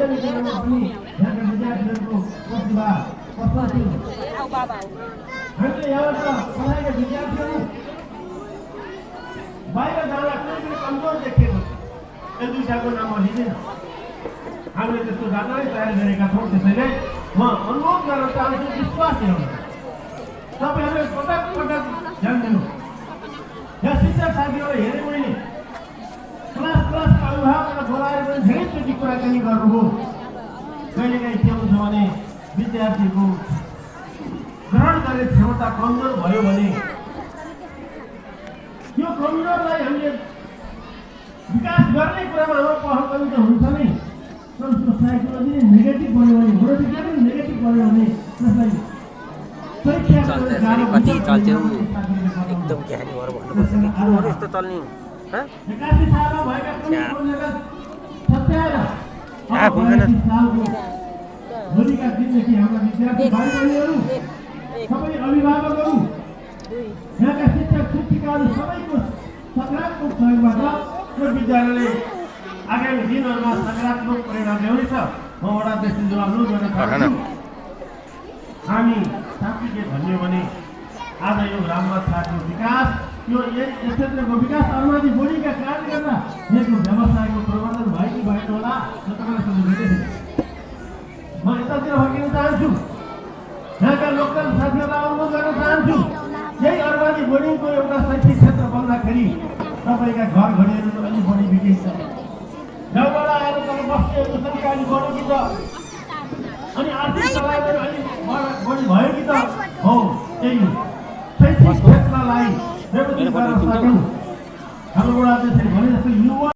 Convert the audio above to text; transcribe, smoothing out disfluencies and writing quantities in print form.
वैज्ञानिकरणमा पनि यहाँका विद्यार्थीहरूको प्रतिभा प्रस्तुति हामीले यहाँबाट पढाएका विद्यार्थीहरू बाहिर जाँदा कुनै पनि कमजोर देखिएको एक दुईजनाको नाम म लिँदैन हामीले त्यस्तो जानलाई तयार गरेका छौँ त्यसैले म अनुरोध गर्न चाहन्छु विश्वास ल्याउनु तपाईँहरूले पटक पटक ध्यान दिनु यहाँ शिक्षक साथीहरूलाई हेरेँ मैले क्लासका अभिभावकलाई बोलाएर पनि धेरैचोटि कुराकानी गर्नुभयो कहिलेकाहीँ के हुन्छ भने विद्यार्थीको ग्रहण गर्ने क्षमता कमजोर भयो भने यो कमजोरलाई हामीले विकास गर्ने कुरामा हाम्रो पहल पनि त हुन्छ नै तर त्यो साइकोलोजी नै नेगेटिभ बन्यो भने मनोविज्ञान नै नेगेटिभ बन्यो भने त्यसलाई कति चल्थ्यौ एकदम ज्ञानी भएर भन्नुपर्छ कि किन हो यस्तो चल्ने होलीका दिनदेखि हाम्रा विद्यार्थी भाइ बहिनीहरू सबै अभिभावकहरू यहाँका शिक्षक शिक्षिकाहरू सबैको सकारात्मक सहयोगबाट यो विद्यालयले आगामी दिनहरूमा सकारात्मक परिणाम ल्याउनेछ म वडा अध्यक्षज्यूलाई अनुरोध गर्न चाहन्छु हामी साँच्चै के भन्यो भने आज यो ग्राममा छाएको विकास यो यस क्षेत्रको विकास अनुमति बढीका कारणले गर्दा यहाँको व्यवसायको प्रबन्धन भयो कि भएन होला म तपाईँलाई भेटेँ म यतातिर फर्किन चाहन्छु यहाँका लोकल साथीहरूलाई अनुरोध गर्न चाहन्छु यही अर्बानी बोर्डिङको एउटा शैक्षिक क्षेत्र बन्दाखेरि तपाईँका घर घडीहरू अलिक बढी बिग्रिन्छ गाउँबाट आएर तपाईँ बस्नेहरू सरकारी बढ्यो कि त अनि आर्थिक सहायता अलिक बढी भयो कि त हो त्यही हो शैक्षिक क्षेत्रलाई व्यवस्थित गर्न सक्यौँ हाम्रो वडा अध्यक्षले भने जस्तो युवा